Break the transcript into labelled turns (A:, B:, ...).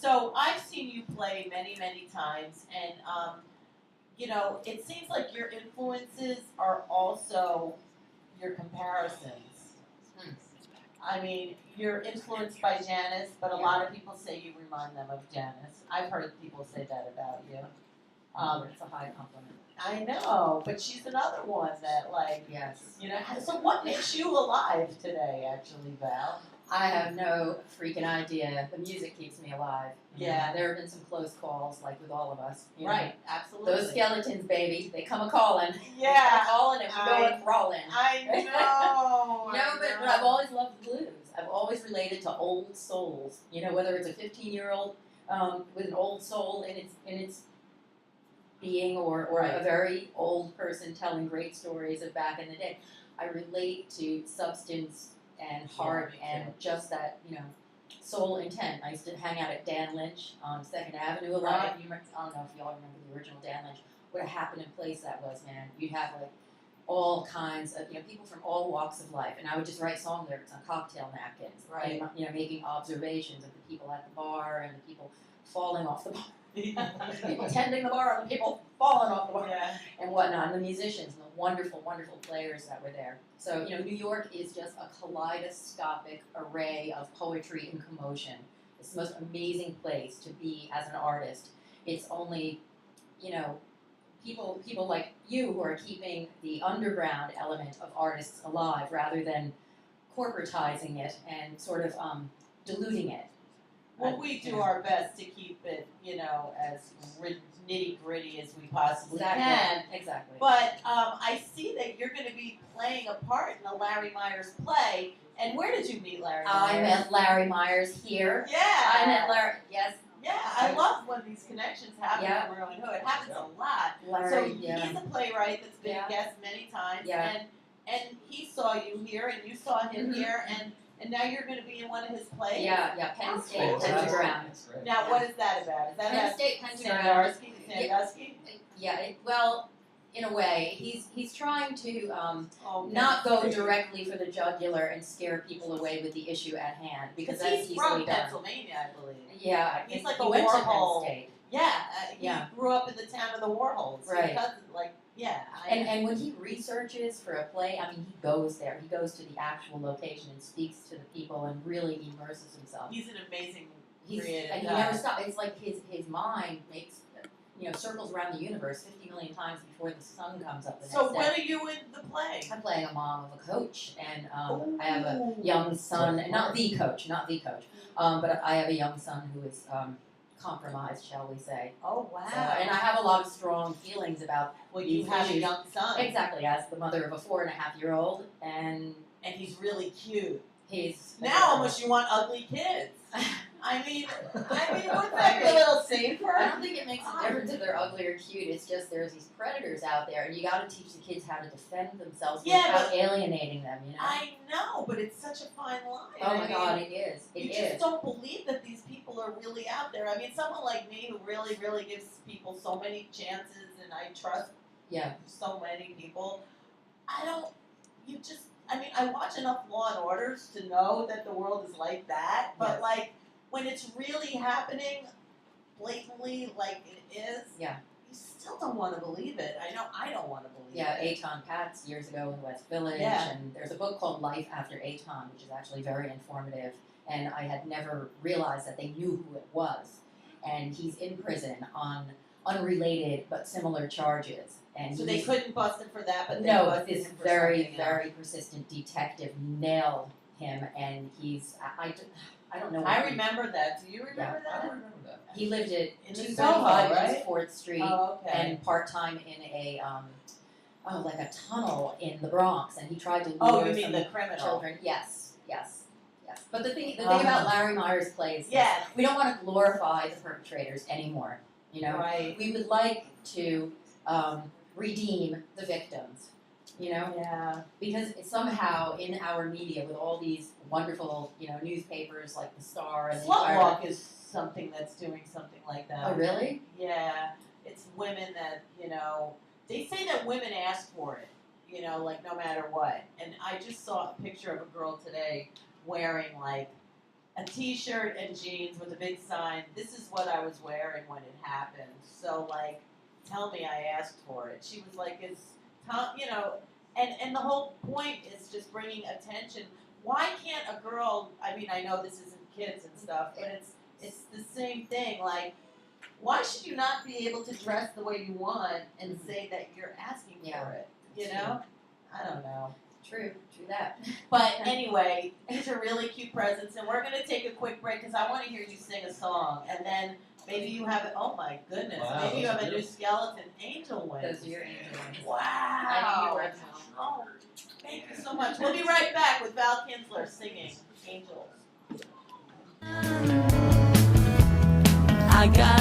A: So I've seen you play many, many times, and you know, it seems like your influences are also your comparisons. I mean, you're influenced by Janice, but a lot of people say you remind them of Janice. I've heard people say that about you.
B: It's a high compliment.
A: I know, but she's another one that, like,
B: Yes.
A: you know. So what makes you alive today, actually, Val?
B: I have no freaking idea. The music keeps me alive.
A: Yeah.
B: There have been some close calls, like with all of us. You know?
A: Right, absolutely.
B: Those skeletons, baby, they come a-calling.
A: Yeah.
B: They come a-calling and we go a-crawling.
A: I know.
B: But I've always loved the blues. I've always related to old souls. You know, whether it's a 15-year-old with an old soul in its being, or
A: Right.
B: a very old person telling great stories of back in the day. I relate to substance and heart and just that, you know, soul intent. I used to hang out at Dan Lynch on 2nd Avenue a lot.
A: Right.
B: I don't know if y'all remember the original Dan Lynch. What a happening place that was, man. You'd have like all kinds of, you know, people from all walks of life, and I would just write song lyrics on cocktail napkins,
A: Right.
B: And, you know, making observations of the people at the bar and the people falling off the bar, the people tending the bar and the people falling off the bar,
A: Yeah.
B: and whatnot, and the musicians and the wonderful, wonderful players that were there. So, you know, New York is just a kaleidoscopic array of poetry and commotion. It's the most amazing place to be as an artist. It's only, you know, people like you who are keeping the underground element of artists alive rather than corporatizing it and sort of diluting it.
A: Well, we do our best to keep it, you know, as nitty gritty as we possibly can.
B: Exactly.
A: But I see that you're going to be playing a part in the Larry Myers play. And where did you meet Larry Myers?
B: I met Larry Myers here.
A: Yeah.
B: I met Larry. Yes.
A: Yeah, I love when these connections happen
B: Yeah.
A: from Rew-who. It happens a lot.
B: Larry,
A: So
B: yeah.
A: he's a playwright that's been
B: Yeah.
A: a guest many times,
B: Yeah.
A: and he saw you here, and you saw him
B: Mhm.
A: here, and now you're going to be in one of his plays.
B: Yeah, Penn State,
A: cool.
B: Pentagram.
A: Now, what is that about? Is that
B: Penn
A: about
B: State, Pentagram.
A: Sandusky?
B: Yeah, well, in a way, he's trying to
A: Oh,
B: not go directly for the jugular and scare people away with the issue at hand, because that's
A: he's
B: easily
A: from
B: done.
A: Pennsylvania, I believe.
B: Yeah,
A: He's like
B: he
A: a
B: went to
A: Warhol.
B: Penn State.
A: Yeah, he
B: Yeah.
A: grew up in the town of the Warhols.
B: Right.
A: His cousin, like, yeah.
B: And when he researches for a play, I mean, he goes there. He goes to the actual location and speaks to the people and really immerses himself.
A: He's an amazing
B: And
A: creative
B: he
A: guy.
B: never stops. It's like his mind makes, you know, circles around the universe 50 million times before the sun comes up the next
A: So
B: day.
A: when are you in the play?
B: I'm playing a mom of a coach, and I have a young son, and not the coach, but I have a young son who is compromised, shall we say.
A: Oh, wow.
B: So, and I have a lot of strong feelings about
A: Well, you
B: these
A: have a
B: issues.
A: young son.
B: Exactly, as the mother of a 4.5-year-old, and
A: And he's really cute.
B: he's
A: Now almost you want ugly kids. I mean, wouldn't that be a little safer?
B: I don't think it makes a difference if they're ugly or cute. It's just there's these predators out there, and you got to teach the kids how to defend themselves without alienating them. You know.
A: I know, but it's such a fine line.
B: Oh my God, it is.
A: You just don't believe that these people are really out there. I mean, someone like me who really, really gives people so many chances, and I trust so many people. I mean, I watch enough Law and Orders to know that the world is like that, but like when it's really happening blatantly like it is, you still don't want to believe it. I know I don't want to believe it.
B: Yeah, Aton Patz years ago in West Village, and there's a book called Life After Aton, which is actually very informative, and I had never realized that they knew who it was. And he's in prison on unrelated but similar charges. And
A: so they couldn't bust him for that, but they
B: no,
A: busted
B: this
A: him for
B: very,
A: something
B: very persistent detective nailed him, and he's, I don't know.
A: I remember that. Do you remember that?
C: I don't remember that.
B: He lived at
A: In
B: 235
A: Soho,
B: East 4th Street, and part-time in a, like a tunnel in the Bronx, and he tried to lure
A: you mean
B: some
A: the criminal?
B: children. Yes. But the thing about Larry Myers' plays is we don't want to glorify the perpetrators anymore. You know,
A: Right.
B: we would like to redeem the victims. You know, because it's somehow in our media with all these wonderful, you know, newspapers like the Star and the
A: Slut Walk is something that's doing something like that.
B: Oh, really?
A: Yeah, it's women that, you know, they say that women ask for it, you know, like no matter what. And I just saw a picture of a girl today wearing like a t-shirt and jeans with a big sign, "This is what I was wearing when it happened. So like, tell me I asked for it." She was like, "Is Tom, you know," and the whole point is just bringing attention. Why can't a girl? I mean, I know this isn't kids and stuff, but it's the same thing. Like, why should you not be able to dress the way you want and say that you're asking for it? You know? I don't know.
B: True that.
A: But anyway, these are really cute presents, and we're going to take a quick break because I want to hear you sing a song, and then maybe you have it. Oh my goodness!
C: Wow,
A: Maybe you have a new
C: beautiful.
A: skeleton angel wings.
B: Those are your angel wings.
A: Wow!
B: I knew you were
A: Oh, thank you so much. We'll be right back with Val Kinzler singing Angels.
D: I got